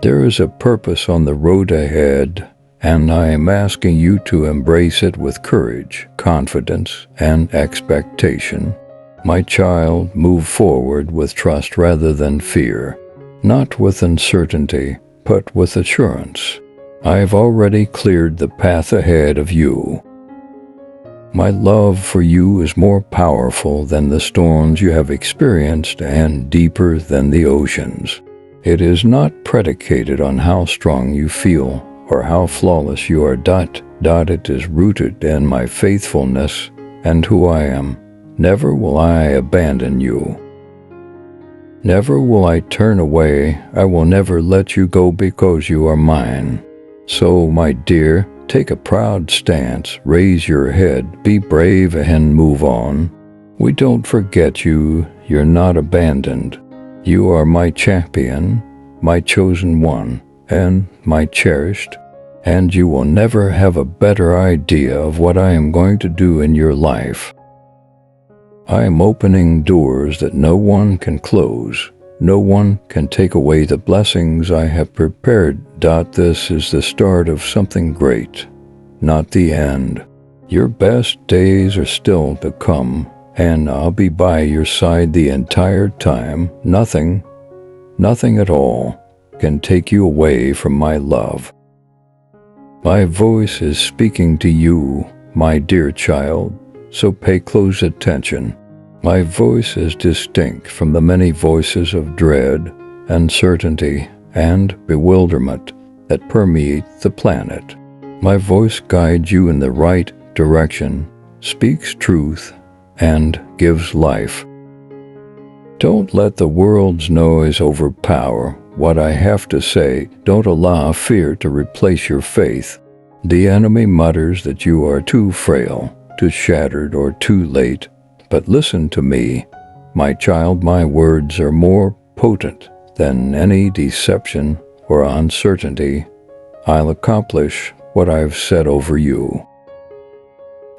There is a purpose on the road ahead, and I am asking you to embrace it with courage, confidence, and expectation. My child, move forward with trust rather than fear, not with uncertainty, but with assurance. I have already cleared the path ahead of you. My love for you is more powerful than the storms you have experienced and deeper than the oceans. It is not predicated on how strong you feel or how flawless you are. It is rooted in my faithfulness and who I am. Never will I abandon you. Never will I turn away. I will never let you go because you are mine. So, my dear, take a proud stance, raise your head, be brave and move on. We don't forget you. You're not abandoned. You are my champion, my chosen one, and my cherished, and you will never have a better idea of what I am going to do in your life. I am opening doors that no one can close. No one can take away the blessings I have prepared. This is the start of something great, not the end. Your best days are still to come, and I'll be by your side the entire time. Nothing at all, can take you away from my love. My voice is speaking to you, my dear child, so pay close attention. My voice is distinct from the many voices of dread, uncertainty, and bewilderment that permeate the planet. My voice guides you in the right direction, speaks truth, and gives life. Don't let the world's noise overpower what I have to say. Don't allow fear to replace your faith. The enemy mutters that you are too frail, too shattered, or too late. But listen to me, my child. My words are more potent than any deception or uncertainty. I'll accomplish what I've said over you.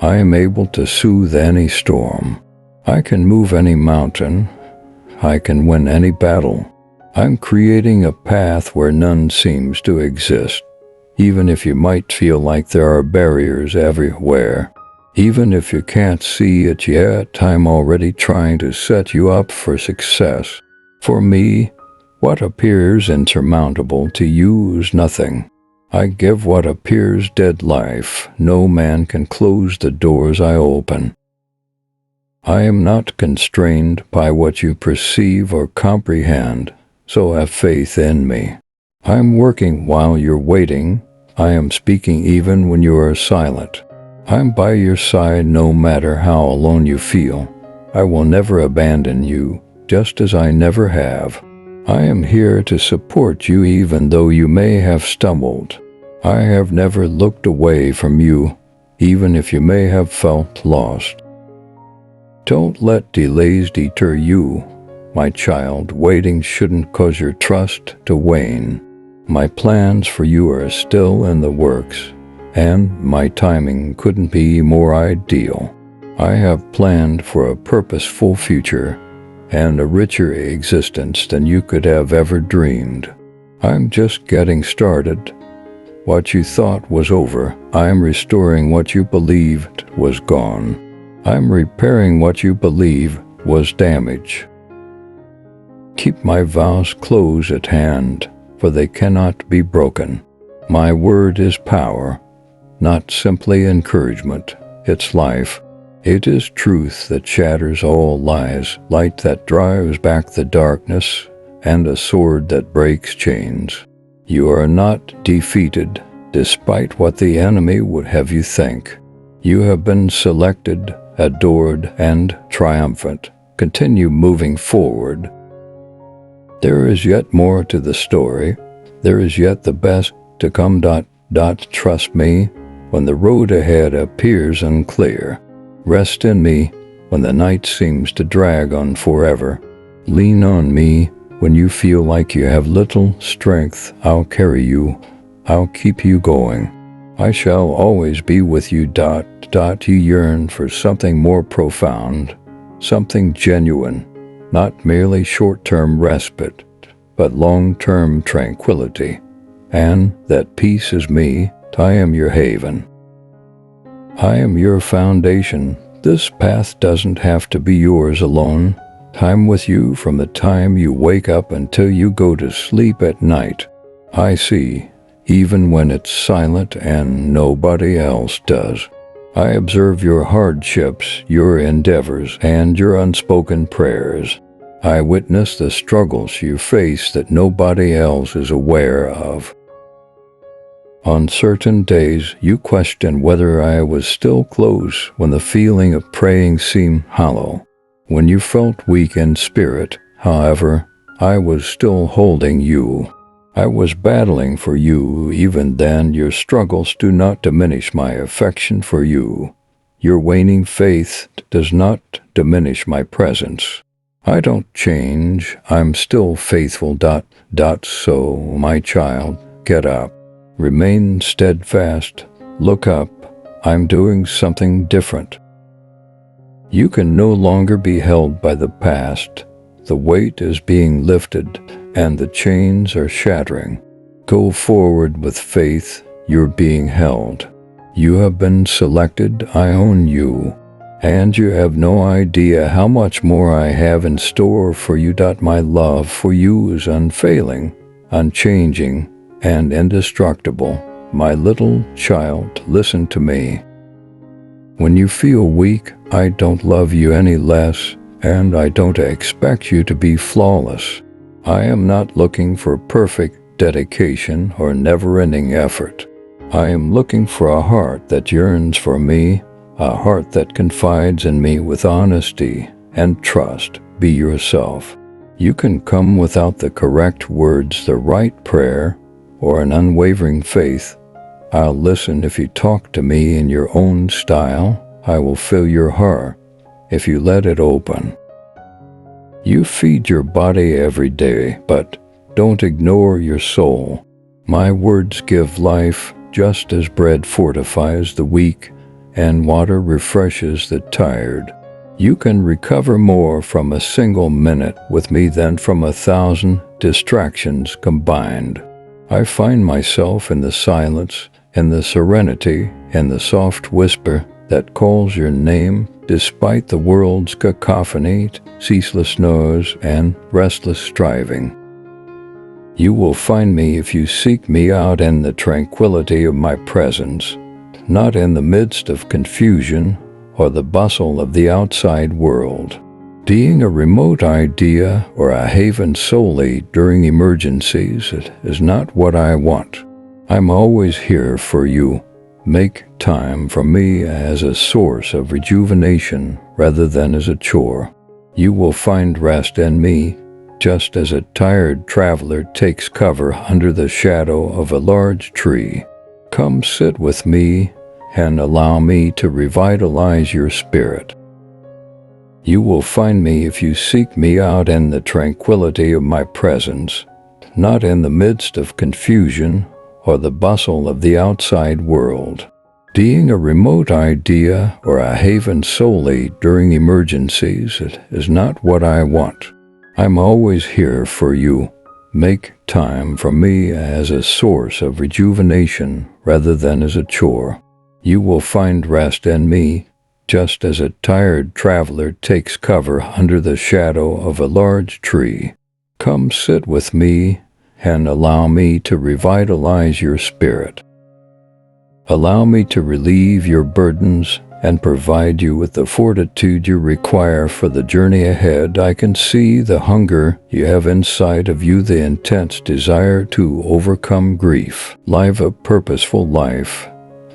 I am able to soothe any storm. I can move any mountain. I can win any battle. I'm creating a path where none seems to exist. Even if you might feel like there are barriers everywhere. Even if you can't see it yet, I'm already trying to set you up for success. For me, what appears insurmountable to you is nothing. I give what appears dead life. No man can close the doors I open. I am not constrained by what you perceive or comprehend, so have faith in me. I am working while you're waiting. I am speaking even when you are silent. I'm by your side no matter how alone you feel. I will never abandon you, just as I never have. I am here to support you even though you may have stumbled. I have never looked away from you, even if you may have felt lost. Don't let delays deter you, my child. Waiting shouldn't cause your trust to wane. My plans for you are still in the works, and my timing couldn't be more ideal. I have planned for a purposeful future and a richer existence than you could have ever dreamed. I'm just getting started. What you thought was over, I'm restoring what you believed was gone. I'm repairing what you believe was damage. Keep my vows close at hand, for they cannot be broken. My word is power. Not simply encouragement, it's life. It is truth that shatters all lies, light that drives back the darkness, and a sword that breaks chains. You are not defeated, despite what the enemy would have you think. You have been selected, adored, and triumphant. Continue moving forward. There is yet more to the story. There is yet the best to come. Trust me. When the road ahead appears unclear, rest in me when the night seems to drag on forever. Lean on me when you feel like you have little strength. I'll carry you. I'll keep you going. I shall always be with you. You yearn for something more profound, something genuine, not merely short-term respite. but long-term tranquility, and that peace is me. I am your haven. I am your foundation. This path doesn't have to be yours alone. I'm with you from the time you wake up until you go to sleep at night. I see, even when it's silent and nobody else does. I observe your hardships, your endeavors, and your unspoken prayers. I witness the struggles you face that nobody else is aware of. On certain days, you question whether I was still close when the feeling of praying seemed hollow. When you felt weak in spirit, however, I was still holding you. I was battling for you. Even then, your struggles do not diminish my affection for you. Your waning faith does not diminish my presence. I don't change. I'm still faithful. So, my child, get up. Remain steadfast. Look up. I'm doing something different. You can no longer be held by the past. The weight is being lifted, and the chains are shattering. Go forward with faith. You're being held. You have been selected. I own you. And you have no idea how much more I have in store for you. My love for you is unfailing, unchanging, and indestructible. My little child, listen to me. When you feel weak, I don't love you any less, and I don't expect you to be flawless. I am not looking for perfect dedication or never-ending effort. I am looking for a heart that yearns for me, a heart that confides in me with honesty and trust. Be yourself. You can come without the correct words, the right prayer, or an unwavering faith. I'll listen if you talk to me in your own style. I will fill your heart if you let it open. You feed your body every day, but don't ignore your soul. My words give life, just as bread fortifies the weak and water refreshes the tired. You can recover more from a single minute with me than from 1,000 distractions combined. I find myself in the silence, in the serenity, in the soft whisper that calls your name despite the world's cacophony, ceaseless noise, and restless striving. You will find me if you seek me out in the tranquility of my presence, not in the midst of confusion or the bustle of the outside world. Being a remote idea or a haven solely during emergencies is not what I want. I'm always here for you. Make time for me as a source of rejuvenation rather than as a chore. You will find rest in me, just as a tired traveler takes cover under the shadow of a large tree. Come sit with me and allow me to revitalize your spirit. You will find me if you seek me out in the tranquility of my presence, not in the midst of confusion or the bustle of the outside world. Being a remote idea or a haven solely during emergencies is not what I want. I'm always here for you. Make time for me as a source of rejuvenation rather than as a chore. You will find rest in me, just as a tired traveler takes cover under the shadow of a large tree. Come sit with me and allow me to revitalize your spirit. Allow me to relieve your burdens and provide you with the fortitude you require for the journey ahead. I can see the hunger you have inside of you, the intense desire to overcome grief, live a purposeful life,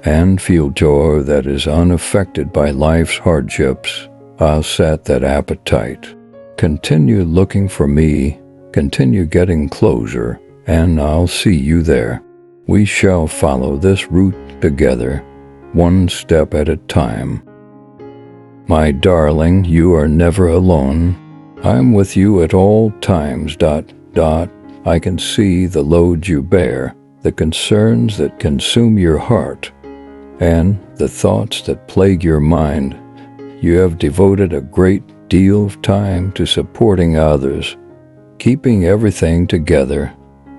and feel joy that is unaffected by life's hardships. I'll set that appetite. Continue looking for me, continue getting closer, and I'll see you there. We shall follow this route together, one step at a time. My darling, you are never alone. I'm with you at all times. I can see the load you bear, the concerns that consume your heart, and the thoughts that plague your mind. You have devoted a great deal of time to supporting others, keeping everything together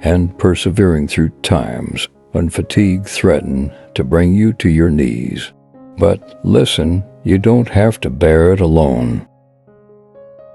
and persevering through times when fatigue threatened to bring you to your knees. But listen, you don't have to bear it alone.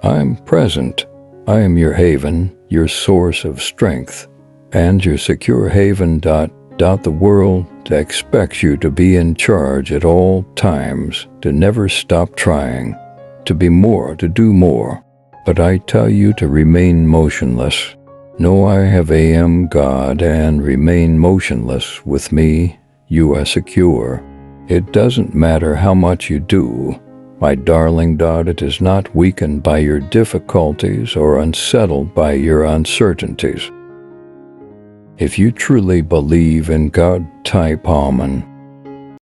I'm present. I am your haven, your source of strength, and your secure haven. The world expects you to be in charge at all times, to never stop trying, to be more, to do more. But I tell you to remain motionless. Know I am God, and remain motionless. With me, you are secure. It doesn't matter how much you do, my darling. It is not weakened by your difficulties or unsettled by your uncertainties. If you truly believe in God, type Amen.